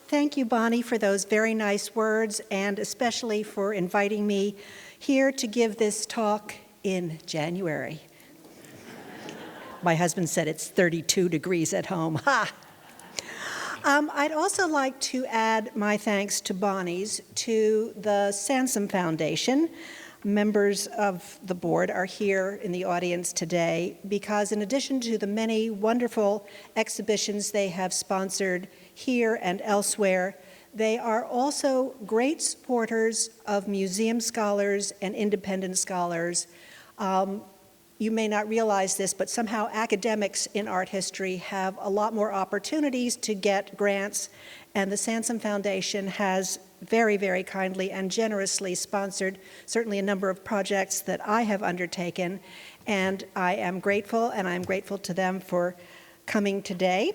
Thank you, Bonnie, for those very nice words, and especially for inviting me here to give this talk in January. My husband said it's 32 degrees at home. Ha! I'd also like to add my thanks to Bonnie's to the Sansom Foundation. Members of the board are here in the audience today because in addition to the many wonderful exhibitions they have sponsored here and elsewhere, they are also great supporters of museum scholars and independent scholars. You may not realize this, but somehow academics in art history have a lot more opportunities to get grants, and the Sansom Foundation has very, very kindly and generously sponsored certainly a number of projects that I have undertaken, and I am grateful, and I'm grateful to them for coming today.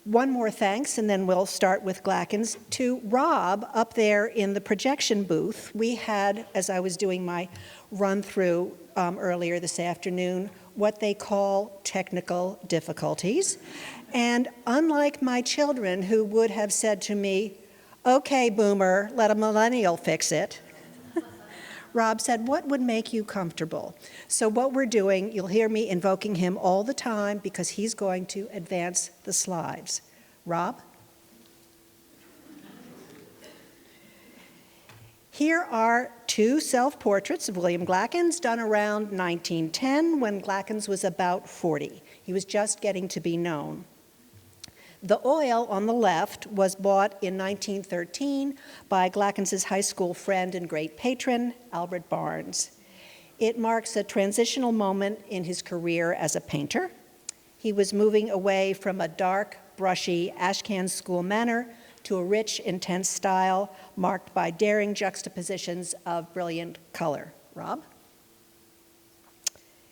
One more thanks, and then we'll start with Glackens, to Rob up there in the projection booth. We had, as I was doing my run-through earlier this afternoon, what they call technical difficulties. And unlike my children who would have said to me, "Okay, boomer, let a millennial fix it," Rob said, "What would make you comfortable?" So what we're doing, you'll hear me invoking him all the time because he's going to advance the slides. Rob? Here are two self-portraits of William Glackens done around 1910 when Glackens was about 40. He was just getting to be known. The oil on the left was bought in 1913 by Glackens' high school friend and great patron, Albert Barnes. It marks a transitional moment in his career as a painter. He was moving away from a dark, brushy Ashcan school manner to a rich, intense style marked by daring juxtapositions of brilliant color. Rob?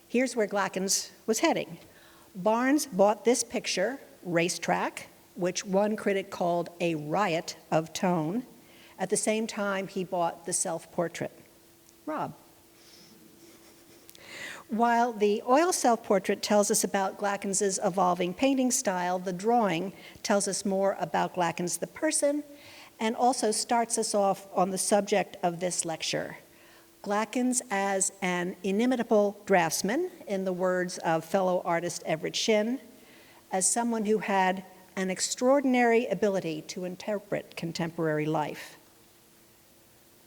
Here's where Glackens was heading. Barnes bought this picture, Racetrack, which one critic called a riot of tone. At the same time, he bought the self-portrait. Rob? While the oil self-portrait tells us about Glackens' evolving painting style, the drawing tells us more about Glackens the person and also starts us off on the subject of this lecture. Glackens as an inimitable draftsman, in the words of fellow artist Everett Shinn, as someone who had an extraordinary ability to interpret contemporary life.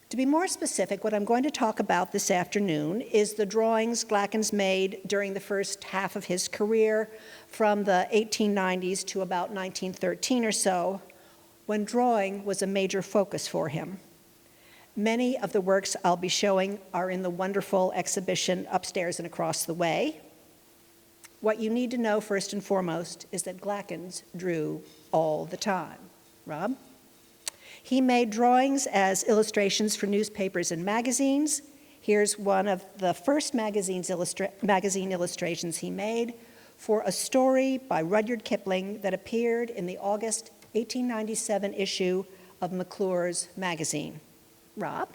To be more specific, what I'm going to talk about this afternoon is the drawings Glackens made during the first half of his career from the 1890s to about 1913 or so, when drawing was a major focus for him. Many of the works I'll be showing are in the wonderful exhibition upstairs and across the way. What you need to know first and foremost is that Glackens drew all the time. Rob? He made drawings as illustrations for newspapers and magazines. Here's one of the first magazine illustrations he made for a story by Rudyard Kipling that appeared in the August 1897 issue of McClure's magazine. Rob?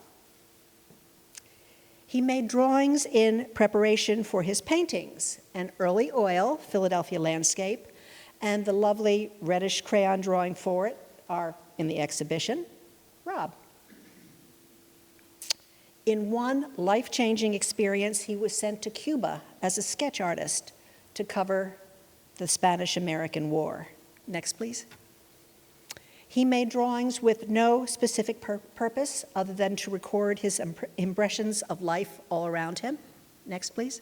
He made drawings in preparation for his paintings, an early oil, Philadelphia landscape, and the lovely reddish crayon drawing for it are in the exhibition. Rob? In one life-changing experience, he was sent to Cuba as a sketch artist to cover the Spanish-American War. Next, please. He made drawings with no specific purpose other than to record his impressions of life all around him. Next, please.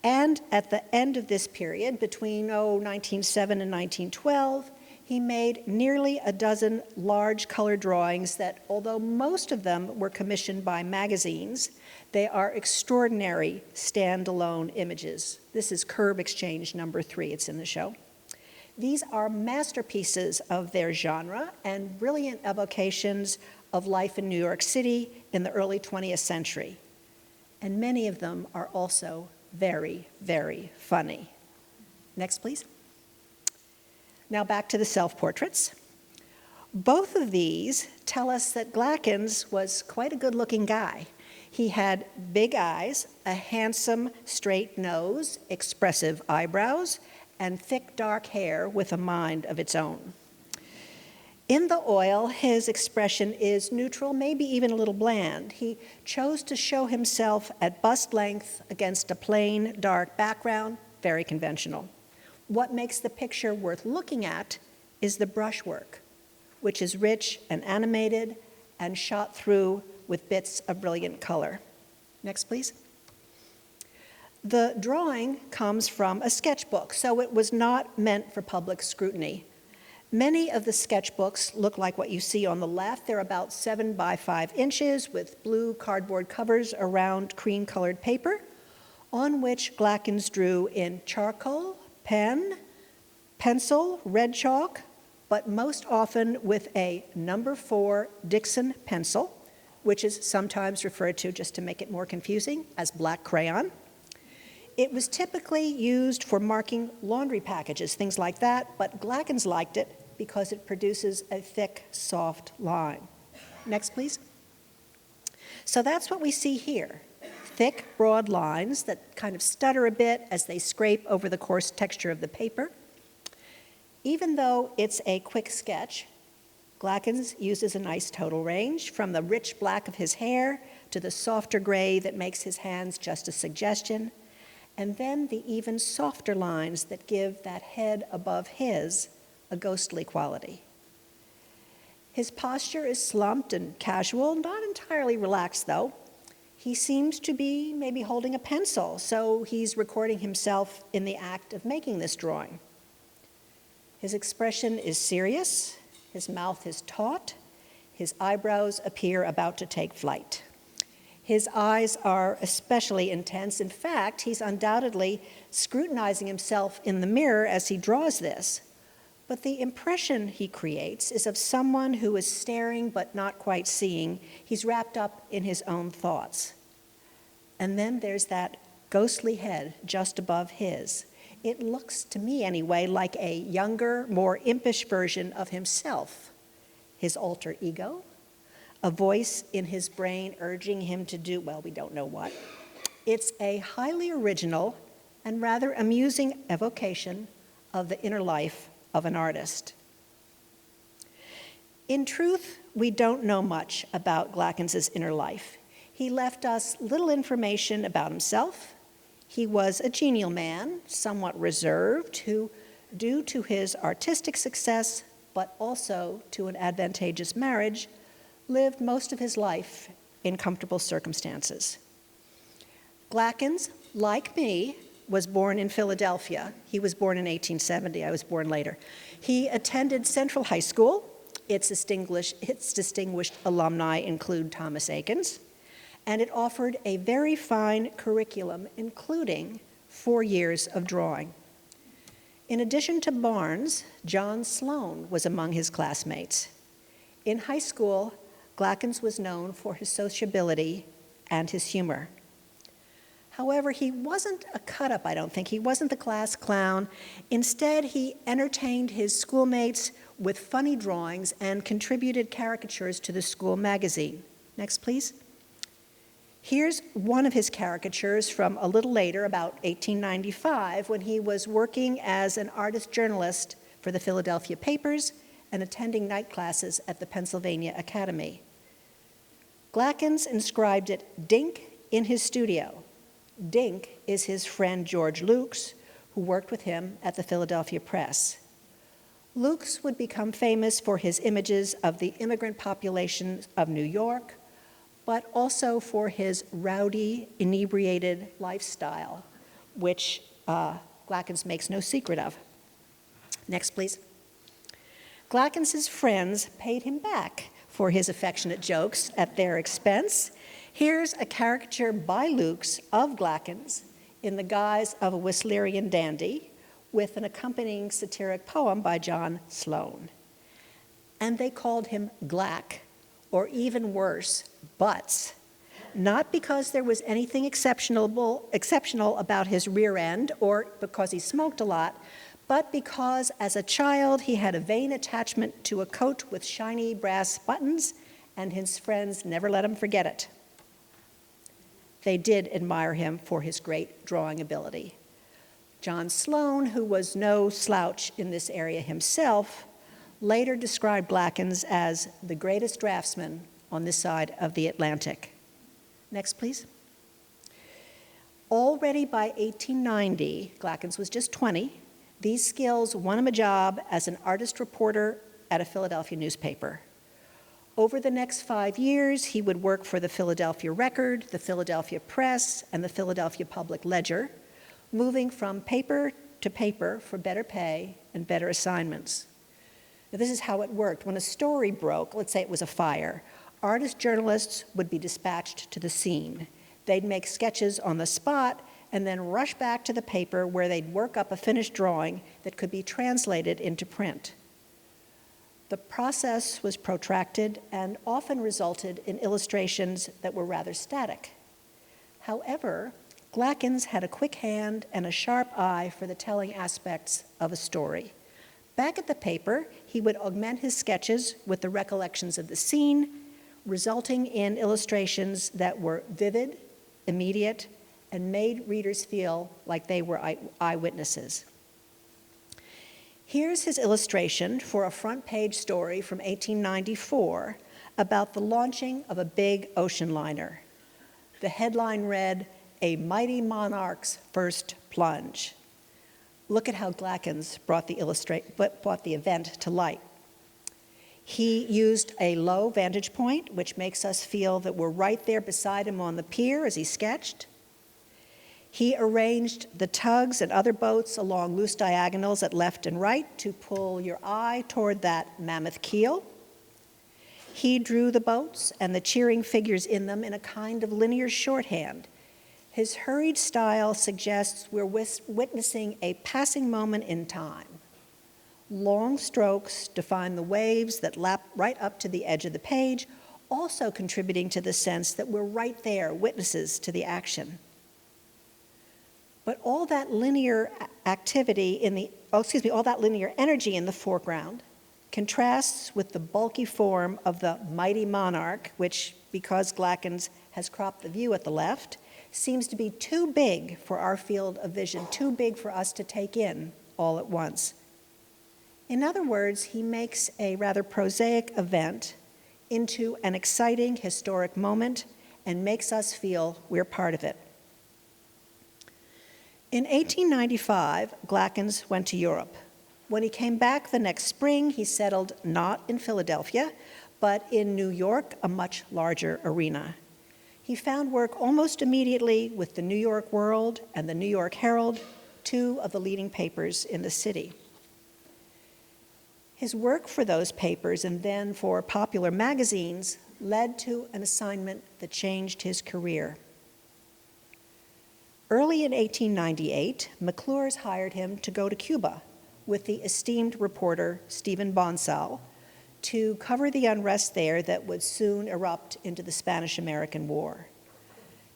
And at the end of this period, between 1907 and 1912, he made nearly a dozen large color drawings that, although most of them were commissioned by magazines, they are extraordinary standalone images. This is Curb Exchange number 3, it's in the show. These are masterpieces of their genre and brilliant evocations of life in New York City in the early 20th century. And many of them are also very, very funny. Next, please. Now back to the self-portraits. Both of these tell us that Glackens was quite a good-looking guy. He had big eyes, a handsome straight nose, expressive eyebrows, and thick dark hair with a mind of its own. In the oil, his expression is neutral, maybe even a little bland. He chose to show himself at bust length against a plain, dark background, very conventional. What makes the picture worth looking at is the brushwork, which is rich and animated and shot through with bits of brilliant color. Next, please. The drawing comes from a sketchbook, so it was not meant for public scrutiny. Many of the sketchbooks look like what you see on the left. They're about 7 by 5 inches with blue cardboard covers around cream-colored paper, on which Glackens drew in charcoal, pen, pencil, red chalk, but most often with a number 4 Dixon pencil, which is sometimes referred to, just to make it more confusing, as black crayon. It was typically used for marking laundry packages, things like that, but Glackens liked it because it produces a thick, soft line. Next, please. So that's what we see here. Thick, broad lines that kind of stutter a bit as they scrape over the coarse texture of the paper. Even though it's a quick sketch, Glackens uses a nice total range, from the rich black of his hair to the softer gray that makes his hands just a suggestion, and then the even softer lines that give that head above his a ghostly quality. His posture is slumped and casual, not entirely relaxed though. He seems to be maybe holding a pencil, so he's recording himself in the act of making this drawing. His expression is serious, his mouth is taut, his eyebrows appear about to take flight. His eyes are especially intense. In fact, he's undoubtedly scrutinizing himself in the mirror as he draws this. But the impression he creates is of someone who is staring but not quite seeing. He's wrapped up in his own thoughts. And then there's that ghostly head just above his. It looks, to me anyway, like a younger, more impish version of himself, his alter ego, a voice in his brain urging him to do, well, we don't know what. It's a highly original and rather amusing evocation of the inner life of an artist. In truth, we don't know much about Glackens' inner life. He left us little information about himself. He was a genial man, somewhat reserved, who, due to his artistic success, but also to an advantageous marriage, lived most of his life in comfortable circumstances. Glackens, like me, was born in Philadelphia. He was born in 1870. I was born later. He attended Central High School. Its distinguished alumni include Thomas Eakins, and it offered a very fine curriculum, including 4 years of drawing. In addition to Barnes, John Sloan was among his classmates. In high school, Glackens was known for his sociability and his humor. However, he wasn't a cut-up, I don't think. He wasn't the class clown. Instead, he entertained his schoolmates with funny drawings and contributed caricatures to the school magazine. Next, please. Here's one of his caricatures from a little later, about 1895, when he was working as an artist journalist for the Philadelphia papers and attending night classes at the Pennsylvania Academy. Glackens inscribed it Dink in his studio. Dink is his friend George Lukes, who worked with him at the Philadelphia Press. Lukes would become famous for his images of the immigrant population of New York, but also for his rowdy, inebriated lifestyle, which Glackens makes no secret of. Next, please. Glackens' friends paid him back for his affectionate jokes at their expense. Here's a caricature by Lukes of Glackens in the guise of a Whistlerian dandy with an accompanying satiric poem by John Sloan. And they called him Glack, or even worse, Butts, not because there was anything exceptional about his rear end or because he smoked a lot, but because as a child he had a vain attachment to a coat with shiny brass buttons, and his friends never let him forget it. They did admire him for his great drawing ability. John Sloan, who was no slouch in this area himself, later described Blackens as the greatest draftsman on this side of the Atlantic. Next, please. Already by 1890, Glackens was just 20, these skills won him a job as an artist reporter at a Philadelphia newspaper. Over the next 5 years, he would work for the Philadelphia Record, the Philadelphia Press, and the Philadelphia Public Ledger, moving from paper to paper for better pay and better assignments. Now, this is how it worked. When a story broke, let's say it was a fire, artist journalists would be dispatched to the scene. They'd make sketches on the spot and then rush back to the paper where they'd work up a finished drawing that could be translated into print. The process was protracted and often resulted in illustrations that were rather static. However, Glackens had a quick hand and a sharp eye for the telling aspects of a story. Back at the paper, he would augment his sketches with the recollections of the scene, resulting in illustrations that were vivid, immediate, and made readers feel like they were eyewitnesses. Here's his illustration for a front page story from 1894 about the launching of a big ocean liner. The headline read, "A Mighty Monarch's First Plunge." Look at how Glackens brought the event to light. He used a low vantage point, which makes us feel that we're right there beside him on the pier as he sketched. He arranged the tugs and other boats along loose diagonals at left and right to pull your eye toward that mammoth keel. He drew the boats and the cheering figures in them in a kind of linear shorthand. His hurried style suggests we're witnessing a passing moment in time. Long strokes define the waves that lap right up to the edge of the page, also contributing to the sense that we're right there, witnesses to the action. But all that linear all that linear energy in the foreground contrasts with the bulky form of the mighty monarch, which, because Glackens has cropped the view at the left, seems to be too big for our field of vision, too big for us to take in all at once. In other words, he makes a rather prosaic event into an exciting historic moment and makes us feel we're part of it. In 1895, Glackens went to Europe. When he came back the next spring, he settled not in Philadelphia, but in New York, a much larger arena. He found work almost immediately with the New York World and the New York Herald, two of the leading papers in the city. His work for those papers and then for popular magazines led to an assignment that changed his career. Early in 1898, McClure's hired him to go to Cuba with the esteemed reporter Stephen Bonsall to cover the unrest there that would soon erupt into the Spanish-American War.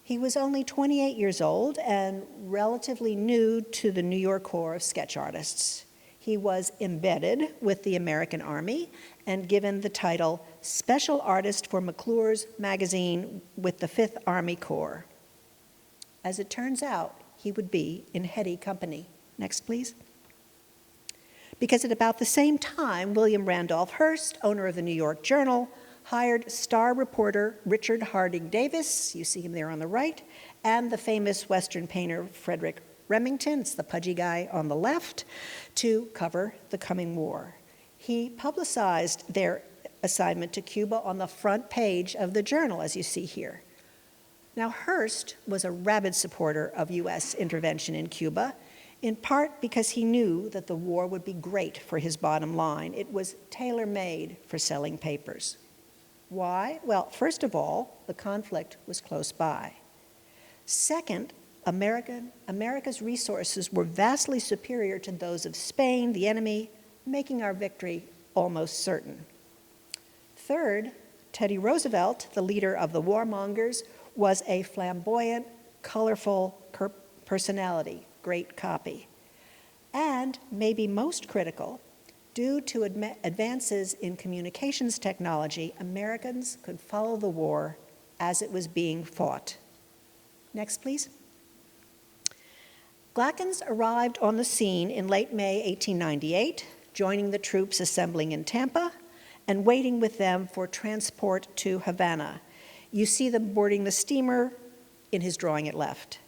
He was only 28 years old and relatively new to the New York Corps of sketch artists. He was embedded with the American Army and given the title Special Artist for McClure's magazine with the 5th Army Corps. As it turns out, he would be in heady company. Next, please. Because at about the same time, William Randolph Hearst, owner of the New York Journal, hired star reporter Richard Harding Davis, you see him there on the right, and the famous Western painter Frederick Remington, it's the pudgy guy on the left, to cover the coming war. He publicized their assignment to Cuba on the front page of the Journal, as you see here. Now, Hearst was a rabid supporter of U.S. intervention in Cuba, in part because he knew that the war would be great for his bottom line. It was tailor-made for selling papers. Why? Well, first of all, the conflict was close by. Second, America's resources were vastly superior to those of Spain, the enemy, making our victory almost certain. Third, Teddy Roosevelt, the leader of the warmongers, was a flamboyant, colorful personality, great copy. And maybe most critical, due to advances in communications technology, Americans could follow the war as it was being fought. Next, please. Glackens arrived on the scene in late May 1898, joining the troops assembling in Tampa and waiting with them for transport to Havana. You see them boarding the steamer in his drawing at left.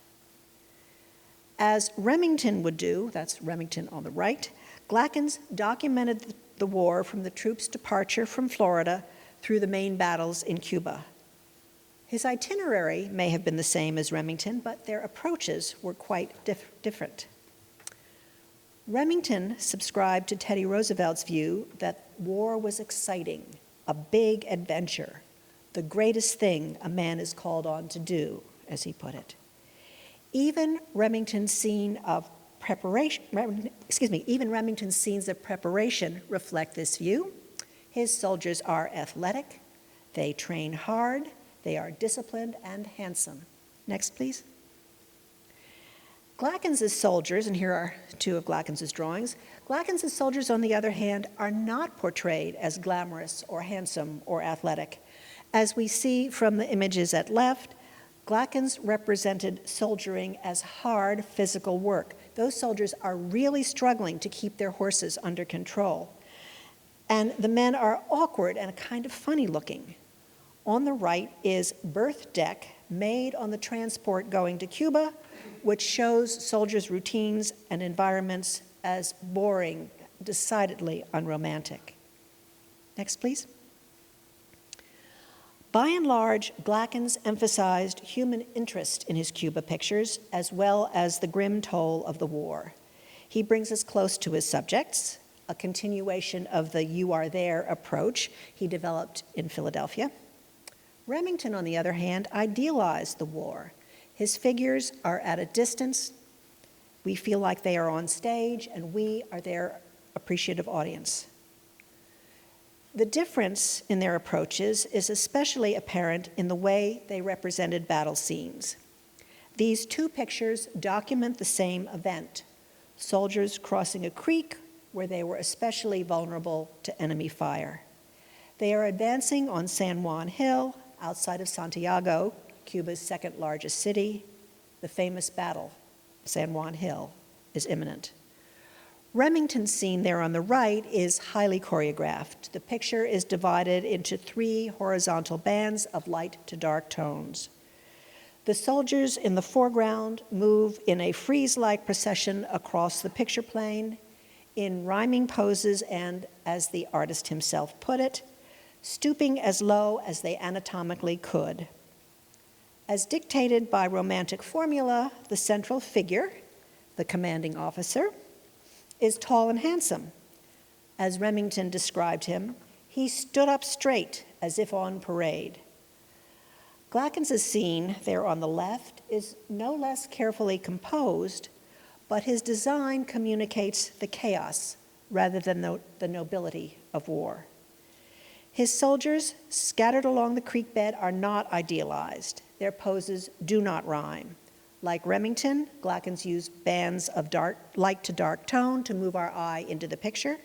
As Remington would do, that's Remington on the right, Glackens documented the war from the troops' departure from Florida through the main battles in Cuba. His itinerary may have been the same as Remington, but their approaches were quite different. Remington subscribed to Teddy Roosevelt's view that war was exciting, a big adventure, the greatest thing a man is called on to do, as he put it. Even Remington's scenes of preparation reflect this view. His soldiers are athletic, they train hard, they are disciplined and handsome. Next, please. Glackens' soldiers, and here are two of Glackens' drawings. Glackens' soldiers, on the other hand, are not portrayed as glamorous or handsome or athletic. As we see from the images at left, Glackens represented soldiering as hard physical work. Those soldiers are really struggling to keep their horses under control. And the men are awkward and kind of funny looking. On the right is berth deck made on the transport going to Cuba, which shows soldiers' routines and environments as boring, decidedly unromantic. Next, please. By and large, Glackens emphasized human interest in his Cuba pictures, as well as the grim toll of the war. He brings us close to his subjects, a continuation of the "you are there" approach he developed in Philadelphia. Remington, on the other hand, idealized the war. His figures are at a distance. We feel like they are on stage, and we are their appreciative audience. The difference in their approaches is especially apparent in the way they represented battle scenes. These two pictures document the same event: soldiers crossing a creek where they were especially vulnerable to enemy fire. They are advancing on San Juan Hill, outside of Santiago, Cuba's second largest city. The famous battle, San Juan Hill, is imminent. Remington's scene there on the right is highly choreographed. The picture is divided into 3 horizontal bands of light to dark tones. The soldiers in the foreground move in a frieze-like procession across the picture plane, in rhyming poses and, as the artist himself put it, stooping as low as they anatomically could. As dictated by romantic formula, the central figure, the commanding officer, is tall and handsome. As Remington described him, he stood up straight as if on parade. Glackens' scene there on the left is no less carefully composed, but his design communicates the chaos rather than the nobility of war. His soldiers, scattered along the creek bed, are not idealized. Their poses do not rhyme. Like Remington, Glackens used bands of light to dark tone to move our eye into the picture,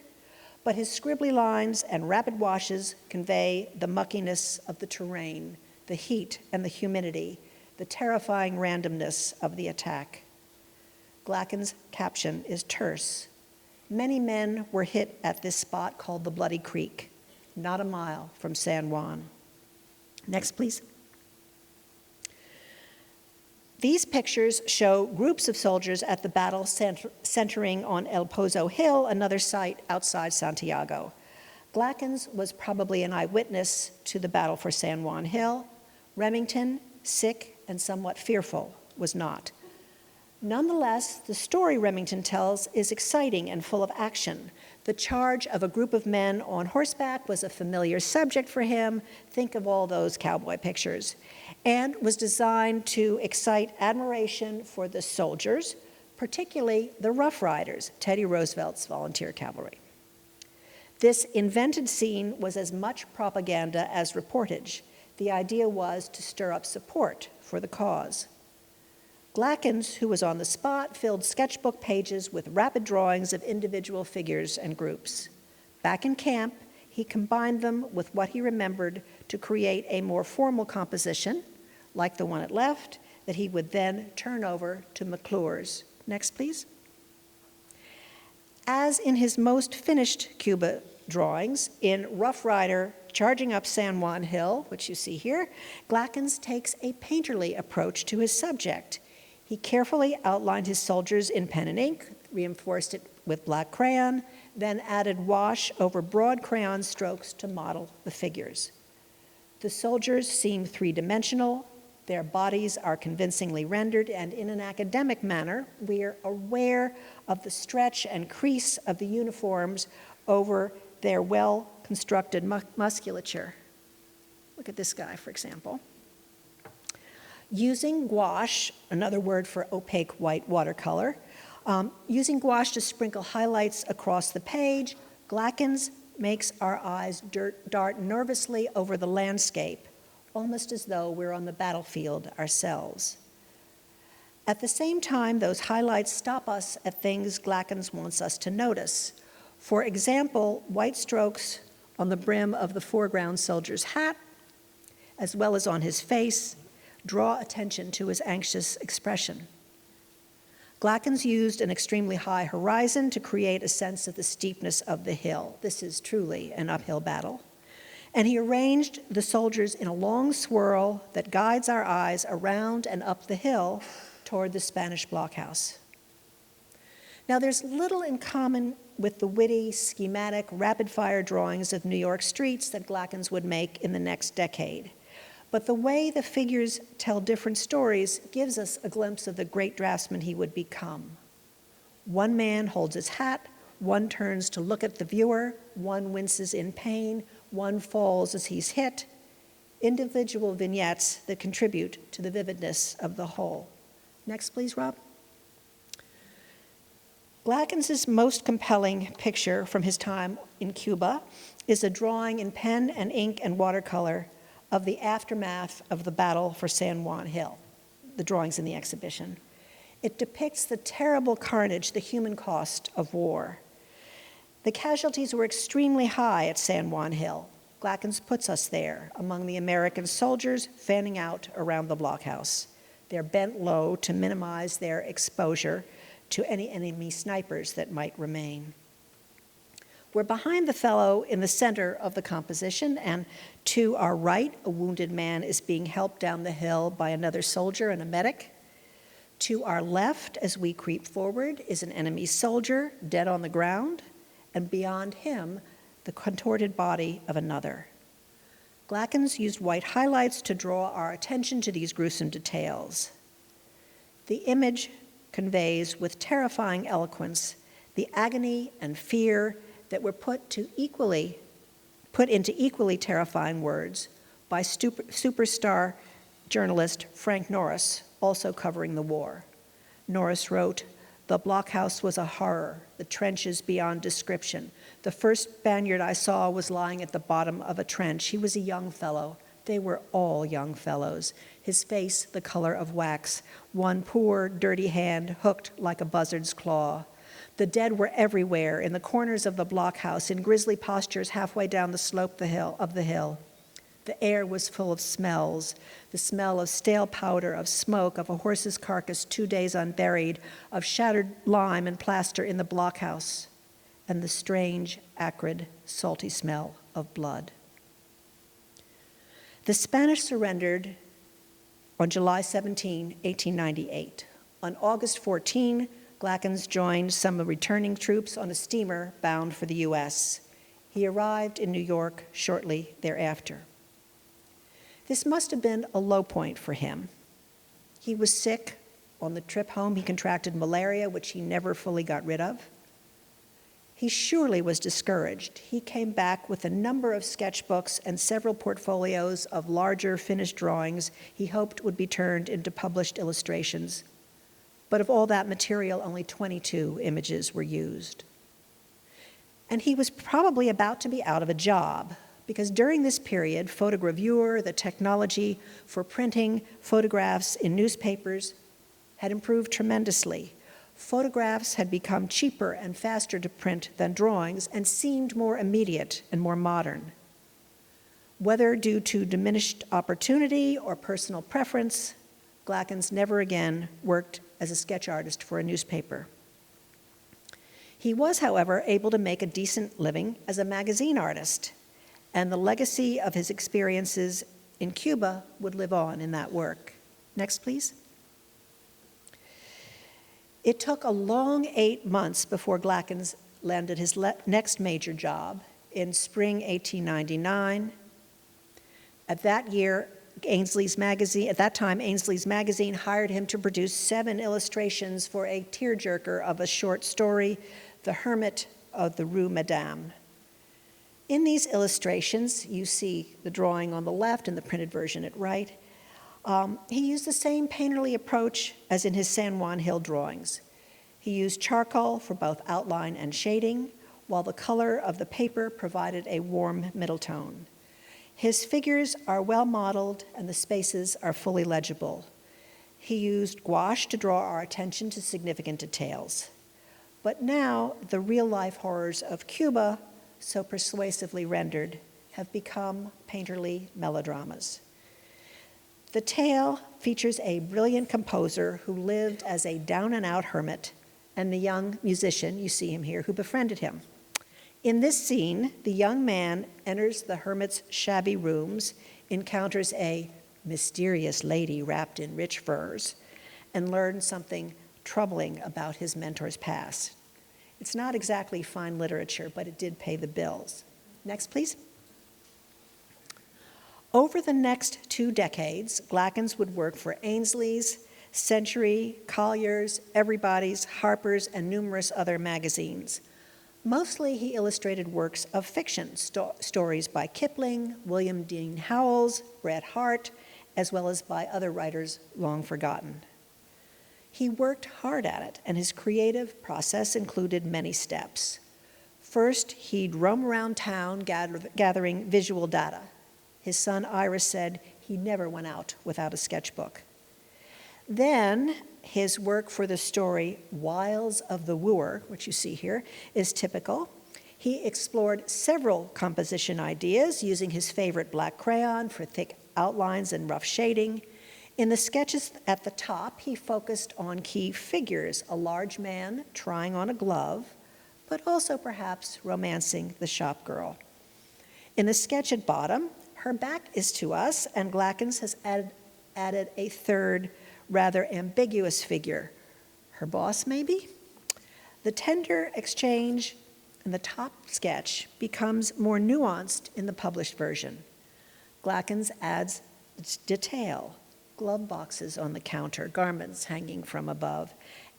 but his scribbly lines and rapid washes convey the muckiness of the terrain, the heat and the humidity, the terrifying randomness of the attack. Glackens' caption is terse. Many men were hit at this spot called the Bloody Creek, not a mile from San Juan. Next, please. These pictures show groups of soldiers at the battle centering on El Pozo Hill, another site outside Santiago. Glackens was probably an eyewitness to the battle for San Juan Hill. Remington, sick and somewhat fearful, was not. Nonetheless, the story Remington tells is exciting and full of action. The charge of a group of men on horseback was a familiar subject for him. Think of all those cowboy pictures. And was designed to excite admiration for the soldiers, particularly the Rough Riders, Teddy Roosevelt's volunteer cavalry. This invented scene was as much propaganda as reportage. The idea was to stir up support for the cause. Glackens, who was on the spot, filled sketchbook pages with rapid drawings of individual figures and groups. Back in camp, he combined them with what he remembered to create a more formal composition, like the one at left, that he would then turn over to McClure's. Next, please. As in his most finished Cuba drawings, in Rough Rider charging up San Juan Hill, which you see here, Glackens takes a painterly approach to his subject. He carefully outlined his soldiers in pen and ink, reinforced it with black crayon, then added wash over broad crayon strokes to model the figures. The soldiers seem three-dimensional, their bodies are convincingly rendered, and in an academic manner, we are aware of the stretch and crease of the uniforms over their well-constructed musculature. Look at this guy, for example. Using gouache, another word for opaque white watercolor, using gouache to sprinkle highlights across the page, Glackens makes our eyes dart nervously over the landscape, almost as though we're on the battlefield ourselves. At the same time, those highlights stop us at things Glackens wants us to notice. For example, white strokes on the brim of the foreground soldier's hat, as well as on his face, draw attention to his anxious expression. Glackens used an extremely high horizon to create a sense of the steepness of the hill. This is truly an uphill battle. And he arranged the soldiers in a long swirl that guides our eyes around and up the hill toward the Spanish blockhouse. Now, there's little in common with the witty, schematic, rapid-fire drawings of New York streets that Glackens would make in the next decade. But the way the figures tell different stories gives us a glimpse of the great draftsman he would become. One man holds his hat, one turns to look at the viewer, one winces in pain, one falls as he's hit. Individual vignettes that contribute to the vividness of the whole. Next, please, Rob. Glackens' most compelling picture from his time in Cuba is a drawing in pen and ink and watercolor of the aftermath of the battle for San Juan Hill, the drawings in the exhibition. It depicts the terrible carnage, the human cost of war. The casualties were extremely high at San Juan Hill. Glackens puts us there, among the American soldiers fanning out around the blockhouse. They're bent low to minimize their exposure to any enemy snipers that might remain. We're behind the fellow in the center of the composition, and to our right, a wounded man is being helped down the hill by another soldier and a medic. To our left, as we creep forward, is an enemy soldier dead on the ground, and beyond him, the contorted body of another. Glackens used white highlights to draw our attention to these gruesome details. The image conveys with terrifying eloquence the agony and fear that were put into equally terrifying words by superstar journalist Frank Norris, also covering the war. Norris wrote, "The blockhouse was a horror, the trenches beyond description. The first Spaniard I saw was lying at the bottom of a trench. He was a young fellow. They were all young fellows. His face the color of wax, one poor, dirty hand hooked like a buzzard's claw. The dead were everywhere, in the corners of the blockhouse, in grisly postures halfway down the slope of the hill. The air was full of smells, the smell of stale powder, of smoke, of a horse's carcass 2 days unburied, of shattered lime and plaster in the blockhouse, and the strange, acrid, salty smell of blood." The Spanish surrendered on July 17, 1898. On August 14, Glackens joined some of the returning troops on a steamer bound for the U.S. He arrived in New York shortly thereafter. This must have been a low point for him. He was sick. On the trip home, he contracted malaria, which he never fully got rid of. He surely was discouraged. He came back with a number of sketchbooks and several portfolios of larger finished drawings he hoped would be turned into published illustrations. But of all that material, only 22 images were used. And he was probably about to be out of a job, because during this period, photogravure, the technology for printing photographs in newspapers, had improved tremendously. Photographs had become cheaper and faster to print than drawings and seemed more immediate and more modern. Whether due to diminished opportunity or personal preference, Glackens never again worked as a sketch artist for a newspaper. He was, however, able to make a decent living as a magazine artist, and the legacy of his experiences in Cuba would live on in that work. Next, please. It took a long 8 months before Glackens landed his next major job in spring 1899. At that time, Ainsley's Magazine hired him to produce 7 illustrations for a tearjerker of a short story, The Hermit of the Rue Madame. In these illustrations, you see the drawing on the left and the printed version at right. He used the same painterly approach as in his San Juan Hill drawings. He used charcoal for both outline and shading, while the color of the paper provided a warm middle tone. His figures are well modeled and the spaces are fully legible. He used gouache to draw our attention to significant details. But now, the real-life horrors of Cuba, so persuasively rendered, have become painterly melodramas. The tale features a brilliant composer who lived as a down-and-out hermit, and the young musician, you see him here, who befriended him. In this scene, the young man enters the hermit's shabby rooms, encounters a mysterious lady wrapped in rich furs, and learns something troubling about his mentor's past. It's not exactly fine literature, but it did pay the bills. Next, please. Over the next 2 decades, Glackens would work for Ainsley's, Century, Collier's, Everybody's, Harper's, and numerous other magazines. Mostly he illustrated works of fiction, stories by Kipling, William Dean Howells, Bret Harte, as well as by other writers long forgotten. He worked hard at it, and his creative process included many steps. First, he'd roam around town gathering visual data. His son Iris said he never went out without a sketchbook. Then, his work for the story Wiles of the Wooer, which you see here, is typical. He explored several composition ideas using his favorite black crayon for thick outlines and rough shading. In the sketches at the top, he focused on key figures, a large man trying on a glove, but also perhaps romancing the shop girl. In the sketch at bottom, her back is to us, and Glackens has added a third, rather ambiguous figure. Her boss, maybe? The tender exchange in the top sketch becomes more nuanced in the published version. Glackens adds detail, glove boxes on the counter, garments hanging from above,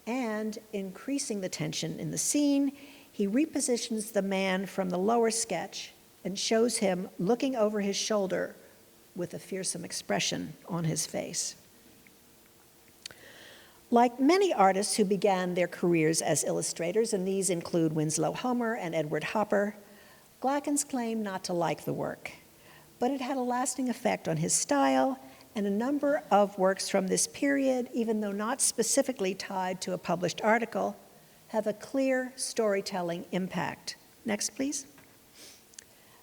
and increasing the tension in the scene, he repositions the man from the lower sketch and shows him looking over his shoulder with a fearsome expression on his face. Like many artists who began their careers as illustrators, and these include Winslow Homer and Edward Hopper, Glackens claimed not to like the work, but it had a lasting effect on his style, and a number of works from this period, even though not specifically tied to a published article, have a clear storytelling impact. Next, please.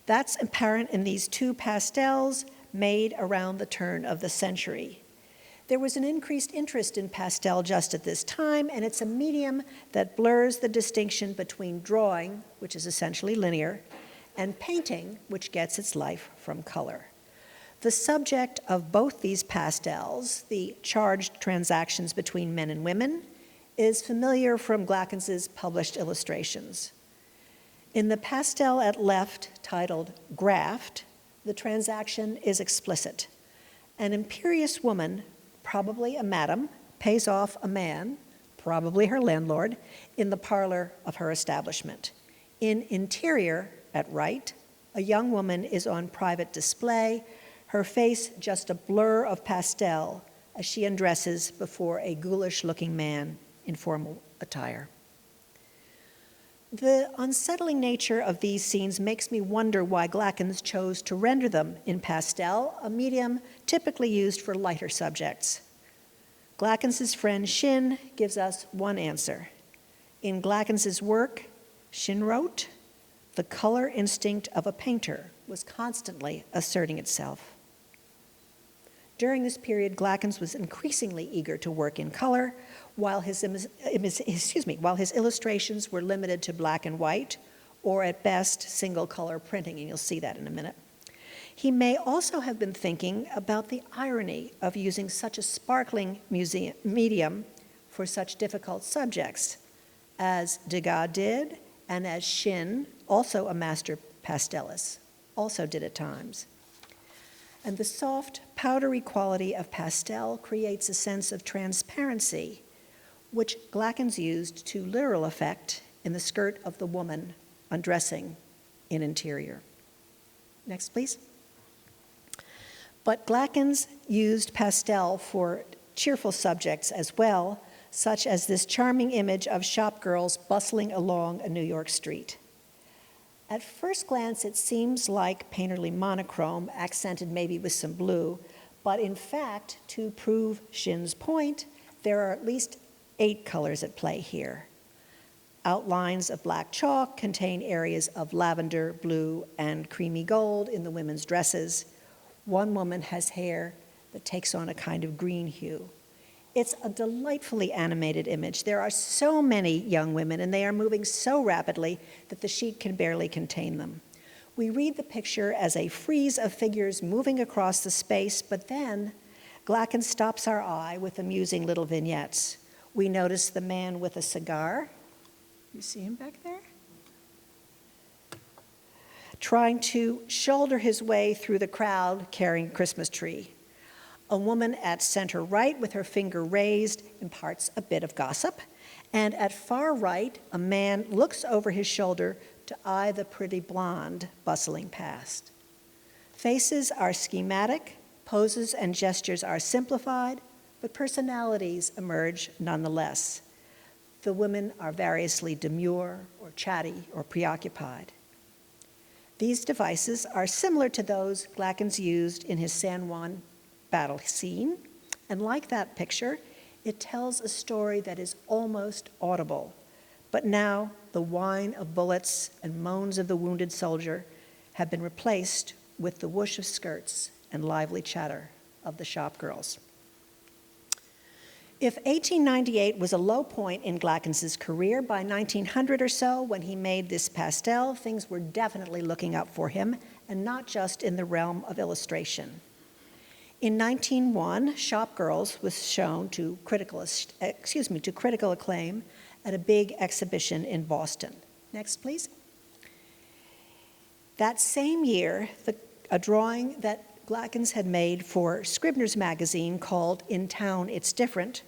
That's apparent in these 2 pastels made around the turn of the century. There was an increased interest in pastel just at this time, and it's a medium that blurs the distinction between drawing, which is essentially linear, and painting, which gets its life from color. The subject of both these pastels, the charged transactions between men and women, is familiar from Glackens's published illustrations. In the pastel at left, titled Graft, the transaction is explicit. An imperious woman, probably a madam, pays off a man, probably her landlord, in the parlor of her establishment. In interior, at right, a young woman is on private display, her face just a blur of pastel as she undresses before a ghoulish-looking man in formal attire. The unsettling nature of these scenes makes me wonder why Glackens chose to render them in pastel, a medium typically used for lighter subjects. Glackens's friend Shin gives us one answer. In Glackens's work, Shin wrote, "The color instinct of a painter was constantly asserting itself." During this period, Glackens was increasingly eager to work in color, while his illustrations were limited to black and white, or at best, single color printing, and you'll see that in a minute. He may also have been thinking about the irony of using such a sparkling medium for such difficult subjects, as Degas did, and as Shin, also a master pastelist, also did at times. And the soft, powdery quality of pastel creates a sense of transparency, which Glackens used to literal effect in the skirt of the woman undressing in interior. Next, please. But Glackens used pastel for cheerful subjects as well, such as this charming image of shop girls bustling along a New York street. At first glance, it seems like painterly monochrome, accented maybe with some blue, but in fact, to prove Shin's point, there are at least 8 colors at play here. Outlines of black chalk contain areas of lavender, blue, and creamy gold in the women's dresses. One woman has hair that takes on a kind of green hue. It's a delightfully animated image. There are so many young women, and they are moving so rapidly that the sheet can barely contain them. We read the picture as a frieze of figures moving across the space, but then Glackens stops our eye with amusing little vignettes. We notice the man with a cigar. You see him back there? Trying to shoulder his way through the crowd carrying a Christmas tree. A woman at center right with her finger raised imparts a bit of gossip, and at far right, a man looks over his shoulder to eye the pretty blonde bustling past. Faces are schematic, poses and gestures are simplified, but personalities emerge nonetheless. The women are variously demure or chatty or preoccupied. These devices are similar to those Glackens used in his San Juan battle scene, and like that picture, it tells a story that is almost audible. But now the whine of bullets and moans of the wounded soldier have been replaced with the whoosh of skirts and lively chatter of the shop girls. If 1898 was a low point in Glackens' career, by 1900 or so, when he made this pastel, things were definitely looking up for him, and not just in the realm of illustration. In 1901, Shop Girls was shown to critical acclaim at a big exhibition in Boston. Next, please. That same year, a drawing that Glackens had made for Scribner's magazine called In Town It's Different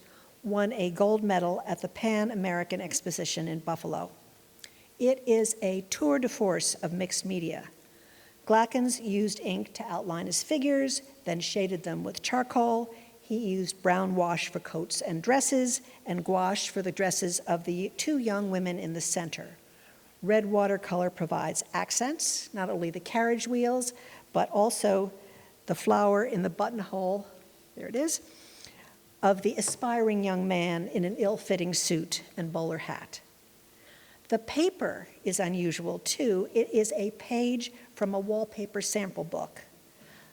won a gold medal at the Pan American Exposition in Buffalo. It is a tour de force of mixed media. Glackens used ink to outline his figures, then shaded them with charcoal. He used brown wash for coats and dresses, and gouache for the dresses of the 2 young women in the center. Red watercolor provides accents, not only the carriage wheels, but also the flower in the buttonhole, there it is, of the aspiring young man in an ill-fitting suit and bowler hat. The paper is unusual, too. It is a page from a wallpaper sample book.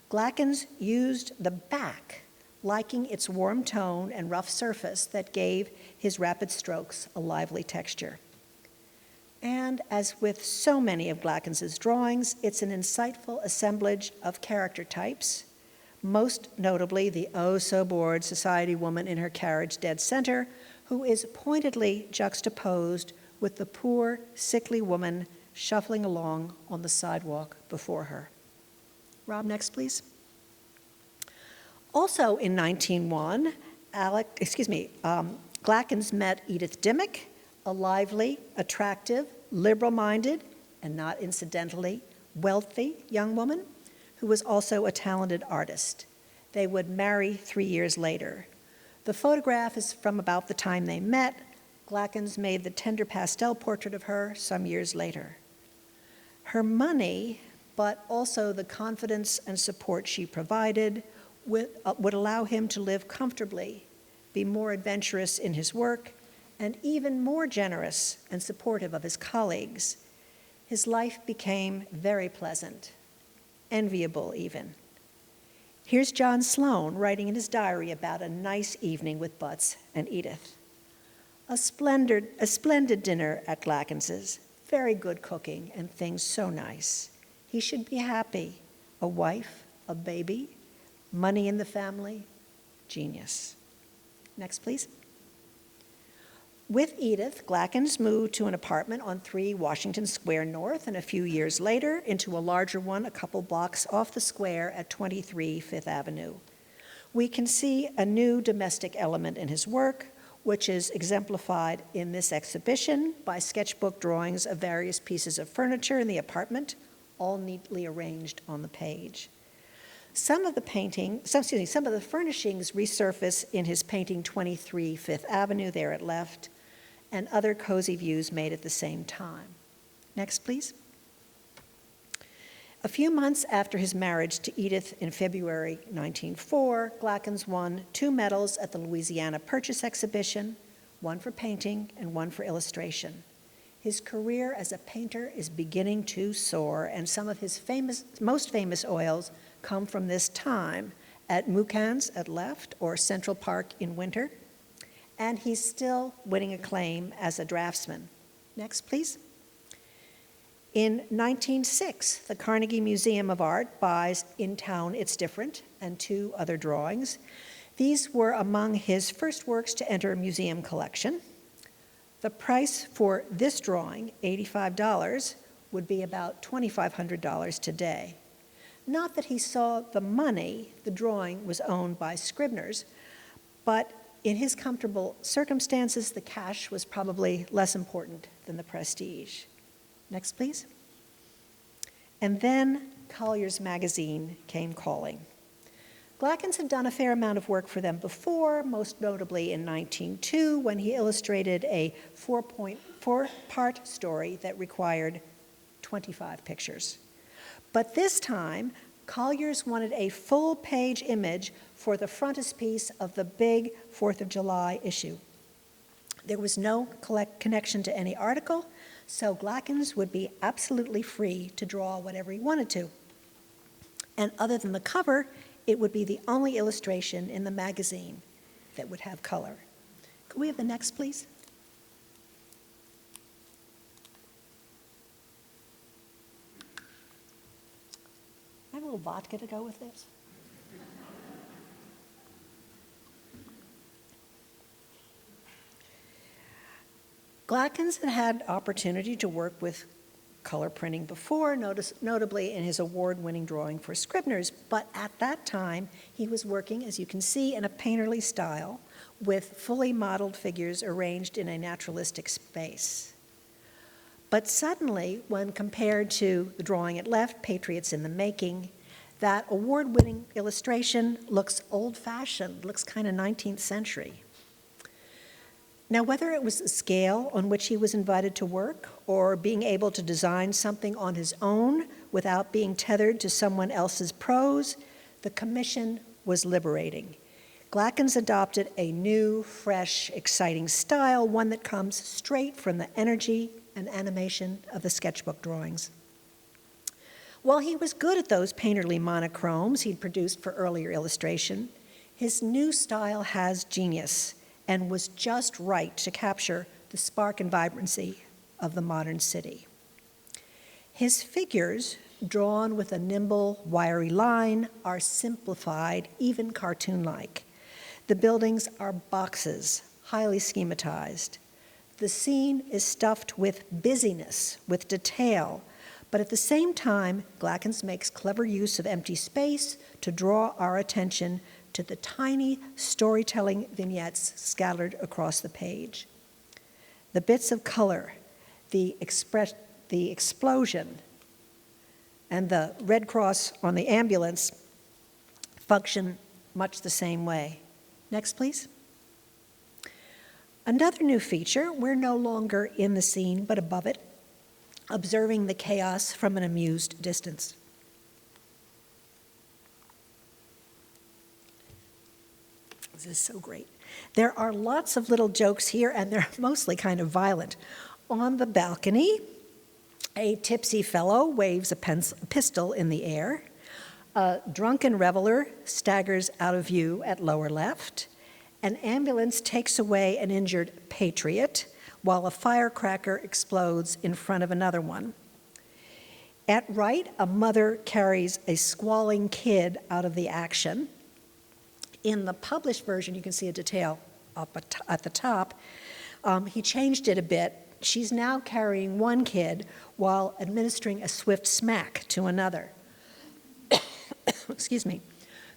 Glackens used the back, liking its warm tone and rough surface that gave his rapid strokes a lively texture. And as with so many of Glackens' drawings, it's an insightful assemblage of character types, most notably the oh-so-bored society woman in her carriage dead center, who is pointedly juxtaposed with the poor, sickly woman shuffling along on the sidewalk before her. Rob, next, please. Also in 1901, Glackens met Edith Dimmock, a lively, attractive, liberal-minded, and not incidentally, wealthy young woman who was also a talented artist. They would marry 3 years later. The photograph is from about the time they met. Glackens made the tender pastel portrait of her some years later. Her money, but also the confidence and support she provided, would allow him to live comfortably, be more adventurous in his work, and even more generous and supportive of his colleagues. His life became very pleasant, enviable even. Here's John Sloan writing in his diary about a nice evening with Butts and Edith. A splendid dinner at Glackens's. Very good cooking and things so nice. He should be happy. A wife, a baby, money in the family, genius. Next, please. With Edith, Glackens moved to an apartment on 3 Washington Square North, and a few years later into a larger one a couple blocks off the square at 23 Fifth Avenue. We can see a new domestic element in his work, which is exemplified in this exhibition by sketchbook drawings of various pieces of furniture in the apartment, all neatly arranged on the page. Some of the furnishings resurface in his painting 23 Fifth Avenue there at left, and other cozy views made at the same time. Next, please. A few months after his marriage to Edith in February 1904, Glackens won 2 medals at the Louisiana Purchase Exhibition, one for painting and one for illustration. His career as a painter is beginning to soar, and some of his most famous oils come from this time at Mouquin's at left, or Central Park in winter, and he's still winning acclaim as a draftsman. Next, please. In 1906, the Carnegie Museum of Art buys In Town It's Different and 2 other drawings. These were among his first works to enter a museum collection. The price for this drawing, $85, would be about $2,500 today. Not that he saw the money, the drawing was owned by Scribner's, but in his comfortable circumstances, the cash was probably less important than the prestige. Next, please. And then Collier's magazine came calling. Glackens had done a fair amount of work for them before, most notably in 1902, when he illustrated a 4-part story that required 25 pictures. But this time, Collier's wanted a full-page image for the frontispiece of the big 4th of July issue. There was no connection to any article, so Glackens would be absolutely free to draw whatever he wanted to. And other than the cover, it would be the only illustration in the magazine that would have color. Could we have the next, please? I have a little vodka to go with this. Glackens had had opportunity to work with color printing before, notably in his award-winning drawing for Scribner's, but at that time he was working, as you can see, in a painterly style with fully modeled figures arranged in a naturalistic space. But suddenly, when compared to the drawing at left, Patriots in the Making, that award-winning illustration looks old-fashioned, looks kind of 19th century. Now, whether it was the scale on which he was invited to work or being able to design something on his own without being tethered to someone else's prose, the commission was liberating. Glackens adopted a new, fresh, exciting style, one that comes straight from the energy and animation of the sketchbook drawings. While he was good at those painterly monochromes he'd produced for earlier illustration, his new style has genius and was just right to capture the spark and vibrancy of the modern city. His figures, drawn with a nimble, wiry line, are simplified, even cartoon-like. The buildings are boxes, highly schematized. The scene is stuffed with busyness, with detail, but at the same time, Glackens makes clever use of empty space to draw our attention to the tiny storytelling vignettes scattered across the page. The bits of color, the explosion, and the Red Cross on the ambulance function much the same way. Next, please. Another new feature, we're no longer in the scene but above it, observing the chaos from an amused distance. This is so great. There are lots of little jokes here, and they're mostly kind of violent. On the balcony, a tipsy fellow waves a pistol in the air. A drunken reveler staggers out of view at lower left. An ambulance takes away an injured Patriot, while a firecracker explodes in front of another one. At right, a mother carries a squalling kid out of the action. In the published version, you can see a detail up at the top. He changed it a bit. She's now carrying one kid while administering a swift smack to another. Excuse me.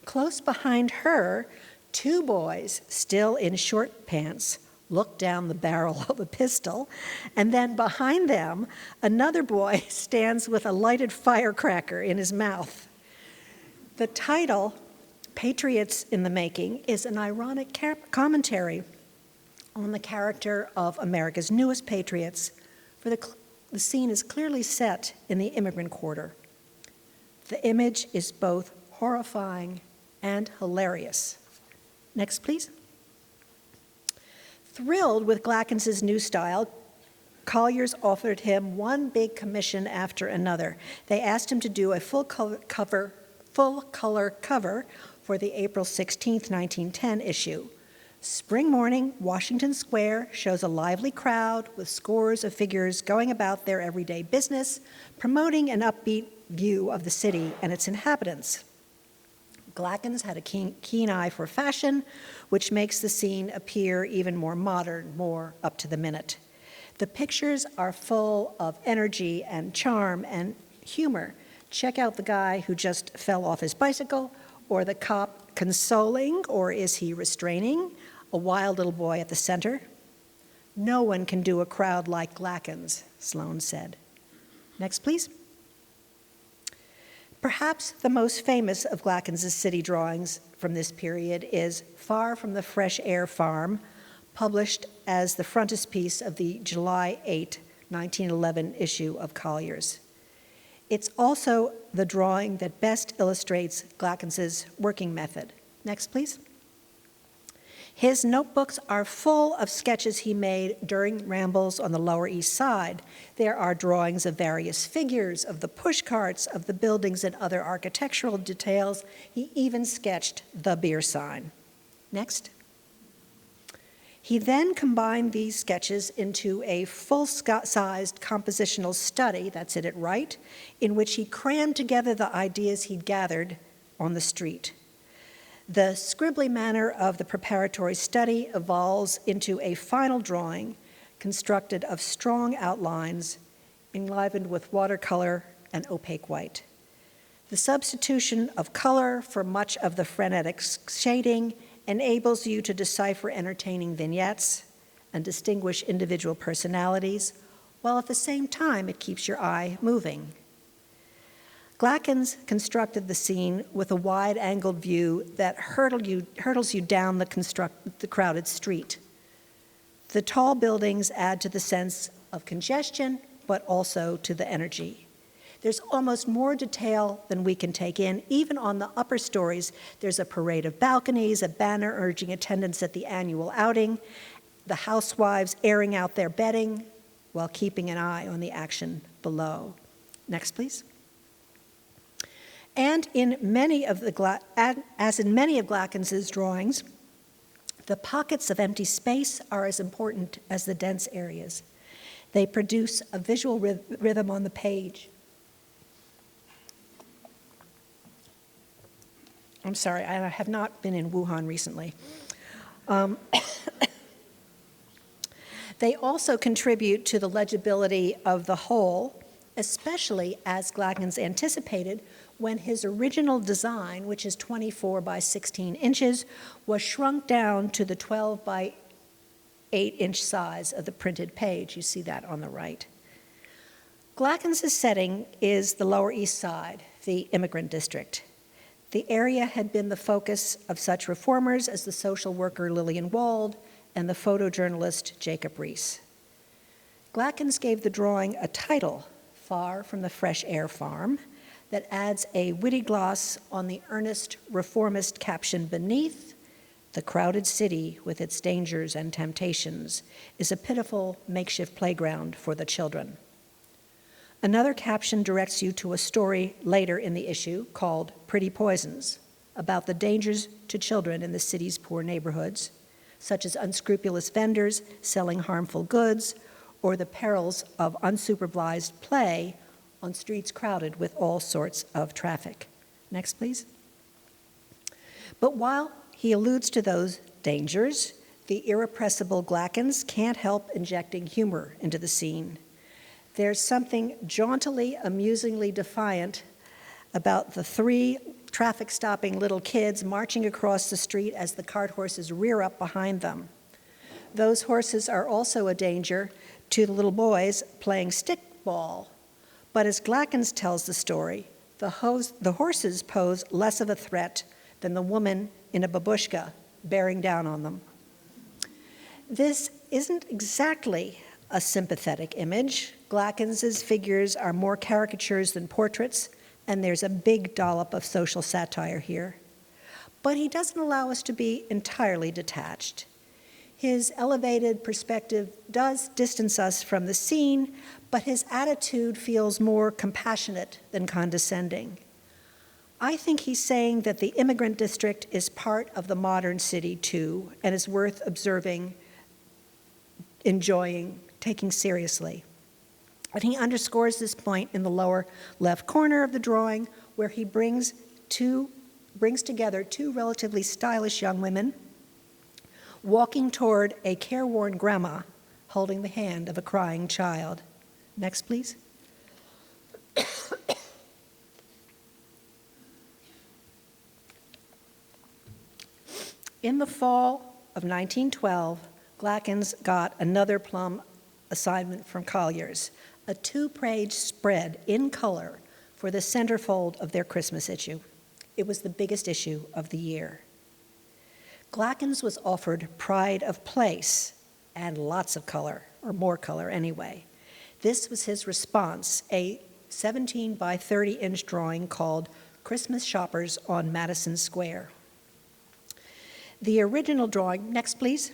Close behind her, two boys, still in short pants, look down the barrel of a pistol, and then behind them, another boy stands with a lighted firecracker in his mouth. The title, Patriots in the Making, is an ironic commentary on the character of America's newest patriots, for the scene is clearly set in the immigrant quarter. The image is both horrifying and hilarious. Next, please. Thrilled with Glackens' new style, Collier's offered him one big commission after another. They asked him to do a full color cover for the April 16, 1910 issue. Spring morning, Washington Square shows a lively crowd with scores of figures going about their everyday business, promoting an upbeat view of the city and its inhabitants. Glackens had a keen eye for fashion, which makes the scene appear even more modern, more up to the minute. The pictures are full of energy and charm and humor. Check out the guy who just fell off his bicycle, or the cop consoling, or is he restraining, a wild little boy at the center. No one can do a crowd like Glackens, Sloan said. Next, please. Perhaps the most famous of Glackens' city drawings from this period is Far from the Fresh Air Farm, published as the frontispiece of the July 8, 1911 issue of Collier's. It's also the drawing that best illustrates Glackens' working method. Next, please. His notebooks are full of sketches he made during rambles on the Lower East Side. There are drawings of various figures, of the pushcarts, of the buildings and other architectural details. He even sketched the beer sign. Next. He then combined these sketches into a full-sized compositional study, that's it at right, in which he crammed together the ideas he'd gathered on the street. The scribbly manner of the preparatory study evolves into a final drawing constructed of strong outlines enlivened with watercolor and opaque white. The substitution of color for much of the frenetic shading enables you to decipher entertaining vignettes and distinguish individual personalities, while at the same time it keeps your eye moving. Glackens constructed the scene with a wide-angled view that hurdles you down the crowded street. The tall buildings add to the sense of congestion, but also to the energy. There's almost more detail than we can take in. Even on the upper stories, there's a parade of balconies, a banner urging attendance at the annual outing, the housewives airing out their bedding while keeping an eye on the action below. Next, please. And as in many of Glackens' drawings, the pockets of empty space are as important as the dense areas. They produce a visual rhythm on the page. I'm sorry, I have not been in Wuhan recently. They also contribute to the legibility of the whole, especially as Glackens anticipated when his original design, which is 24 by 16 inches, was shrunk down to the 12 by 8-inch size of the printed page. You see that on the right. Glackens' setting is the Lower East Side, the immigrant district. The area had been the focus of such reformers as the social worker Lillian Wald and the photojournalist Jacob Riis. Glackens gave the drawing a title, Far from the Fresh Air Farm, that adds a witty gloss on the earnest reformist caption beneath. The crowded city with its dangers and temptations is a pitiful makeshift playground for the children. Another caption directs you to a story later in the issue called Pretty Poisons, about the dangers to children in the city's poor neighborhoods. such as unscrupulous vendors selling harmful goods, or the perils of unsupervised play on streets crowded with all sorts of traffic. Next, please. But while he alludes to those dangers, the irrepressible Glackens can't help injecting humor into the scene. There's something jauntily, amusingly defiant about the three traffic-stopping little kids marching across the street as the cart horses rear up behind them. Those horses are also a danger to the little boys playing stickball. But as Glackens tells the story, the horses pose less of a threat than the woman in a babushka bearing down on them. This isn't exactly a sympathetic image. Glackens' figures are more caricatures than portraits, and there's a big dollop of social satire here. But he doesn't allow us to be entirely detached. His elevated perspective does distance us from the scene, but his attitude feels more compassionate than condescending. I think he's saying that the immigrant district is part of the modern city too, and is worth observing, enjoying, taking seriously. And he underscores this point in the lower left corner of the drawing, where he brings together two relatively stylish young women walking toward a careworn grandma holding the hand of a crying child. Next, please. In the fall of 1912, Glackens got another plum assignment from Collier's, a 2-page spread in color for the centerfold of their Christmas issue. It was the biggest issue of the year. Glackens was offered pride of place and lots of color, or more color anyway. This was his response, a 17 by 30-inch drawing called Christmas Shoppers on Madison Square. The original drawing, next please,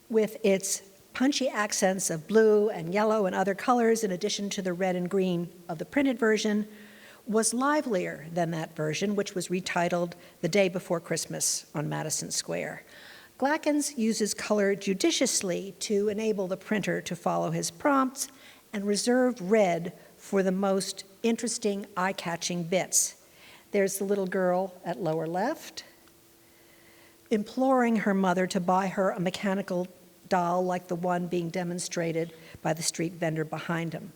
with its punchy accents of blue and yellow and other colors in addition to the red and green of the printed version, was livelier than that version, which was retitled The Day Before Christmas on Madison Square. Glackens uses color judiciously to enable the printer to follow his prompts and reserved red for the most interesting, eye-catching bits. There's the little girl at lower left, imploring her mother to buy her a mechanical doll like the one being demonstrated by the street vendor behind him.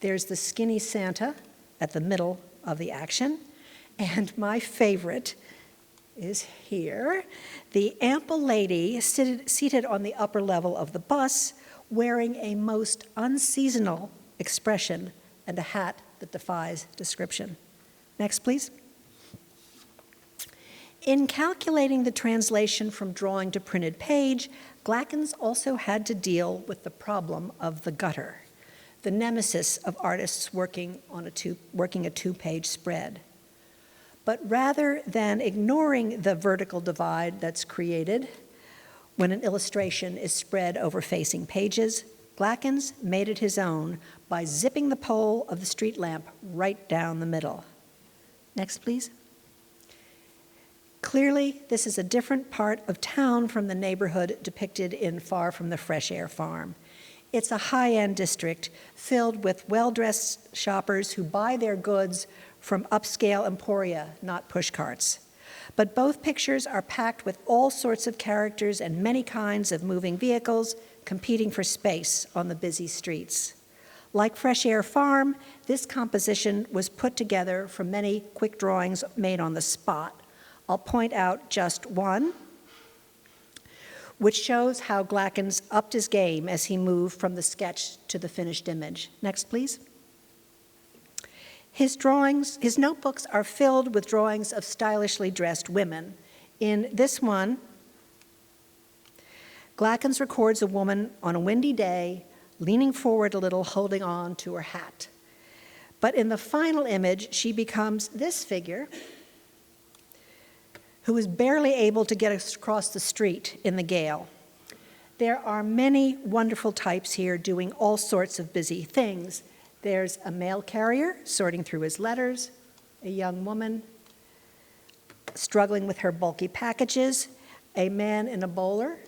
There's the skinny Santa at the middle of the action, and my favorite is here, the ample lady seated on the upper level of the bus, wearing a most unseasonal expression and a hat that defies description. Next, please. In calculating the translation from drawing to printed page, Glackens also had to deal with the problem of the gutter, the nemesis of artists working a 2-page spread. But rather than ignoring the vertical divide that's created when an illustration is spread over facing pages, Glackens made it his own by zipping the pole of the street lamp right down the middle. Next, please. Clearly, this is a different part of town from the neighborhood depicted in Far From the Fresh Air Farm. It's a high-end district filled with well-dressed shoppers who buy their goods from upscale emporia, not pushcarts. But both pictures are packed with all sorts of characters and many kinds of moving vehicles competing for space on the busy streets. Like Fresh Air Farm, this composition was put together from many quick drawings made on the spot. I'll point out just one, which shows how Glackens upped his game as he moved from the sketch to the finished image. Next, please. His notebooks are filled with drawings of stylishly dressed women. In this one, Glackens records a woman on a windy day, leaning forward a little, holding on to her hat. But in the final image, she becomes this figure, who is barely able to get across the street in the gale. There are many wonderful types here doing all sorts of busy things. There's a mail carrier sorting through his letters, a young woman struggling with her bulky packages, a man in a bowler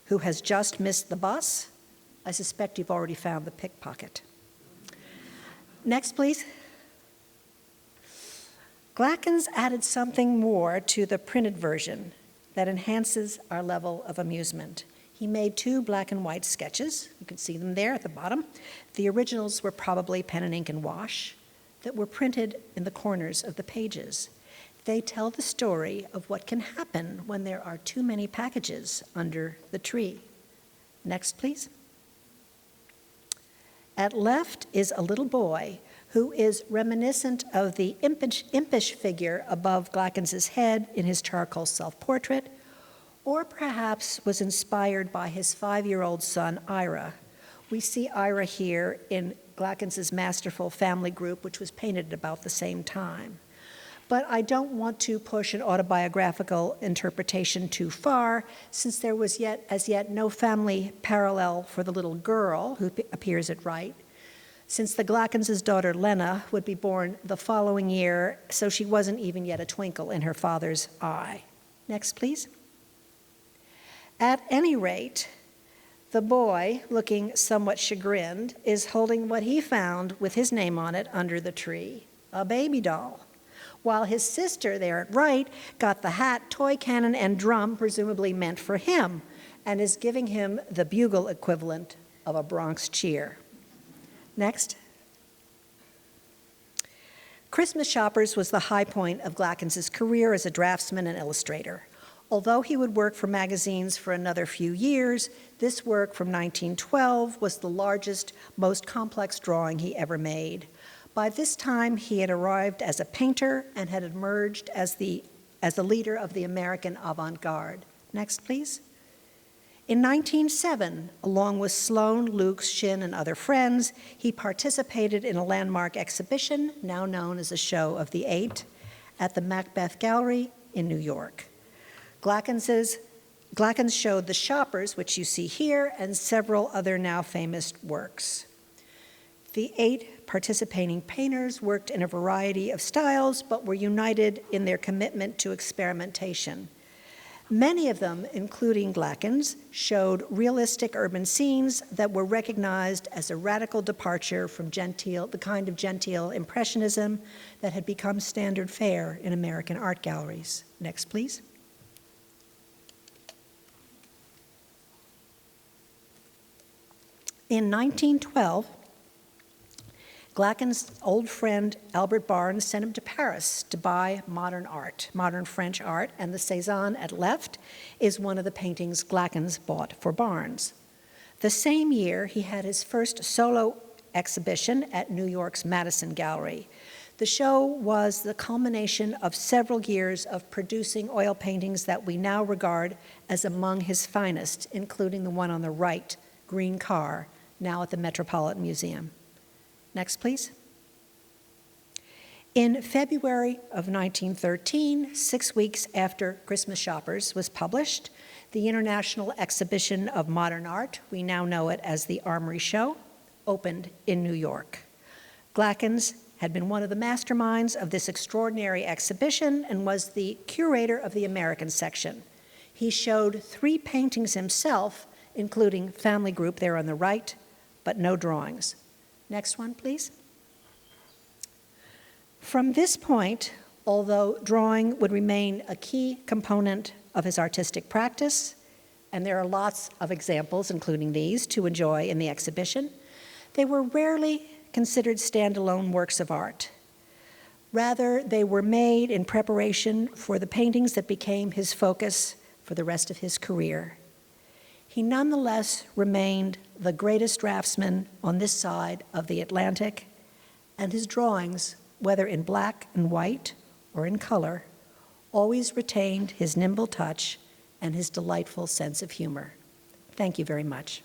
who has just missed the bus. I suspect you've already found the pickpocket. Next, please. Glackens added something more to the printed version that enhances our level of amusement. He made 2 black and white sketches. You can see them there at the bottom. The originals were probably pen and ink and wash that were printed in the corners of the pages. They tell the story of what can happen when there are too many packages under the tree. Next, please. At left is a little boy who is reminiscent of the impish figure above Glackens' head in his charcoal self-portrait, or perhaps was inspired by his 5-year-old son, Ira. We see Ira here in Glackens' masterful family group, which was painted at about the same time. But I don't want to push an autobiographical interpretation too far, since there was as yet no family parallel for the little girl who appears at right, since the Glackens' daughter, Lena, would be born the following year, so she wasn't even yet a twinkle in her father's eye. Next, please. At any rate, the boy, looking somewhat chagrined, is holding what he found with his name on it under the tree, a baby doll, while his sister there at right got the hat, toy cannon, and drum presumably meant for him, and is giving him the bugle equivalent of a Bronx cheer. Next. Christmas Shoppers was the high point of Glackens' career as a draftsman and illustrator. Although he would work for magazines for another few years, this work from 1912 was the largest, most complex drawing he ever made. By this time, he had arrived as a painter and had emerged as the leader of the American avant-garde. Next, please. In 1907, along with Sloan, Luke, Shin, and other friends, he participated in a landmark exhibition, now known as a Show of the Eight, at the Macbeth Gallery in New York. Glackens showed the Shoppers, which you see here, and several other now famous works. The 8 participating painters worked in a variety of styles, but were united in their commitment to experimentation. Many of them, including Glackens, showed realistic urban scenes that were recognized as a radical departure from the kind of genteel impressionism that had become standard fare in American art galleries. Next, please. In 1912, Glackens' old friend Albert Barnes sent him to Paris to buy modern French art, and the Cézanne at left is one of the paintings Glackens bought for Barnes. The same year, he had his first solo exhibition at New York's Madison Gallery. The show was the culmination of several years of producing oil paintings that we now regard as among his finest, including the one on the right, Green Car, now at the Metropolitan Museum. Next, please. In February of 1913, 6 weeks after Christmas Shoppers was published, the International Exhibition of Modern Art, we now know it as the Armory Show, opened in New York. Glackens had been one of the masterminds of this extraordinary exhibition and was the curator of the American section. He showed 3 paintings himself, including Family Group there on the right, but no drawings. Next one, please. From this point, although drawing would remain a key component of his artistic practice, and there are lots of examples, including these, to enjoy in the exhibition, they were rarely considered standalone works of art. Rather, they were made in preparation for the paintings that became his focus for the rest of his career. He nonetheless remained the greatest draftsman on this side of the Atlantic, and his drawings, whether in black and white or in color, always retained his nimble touch and his delightful sense of humor. Thank you very much.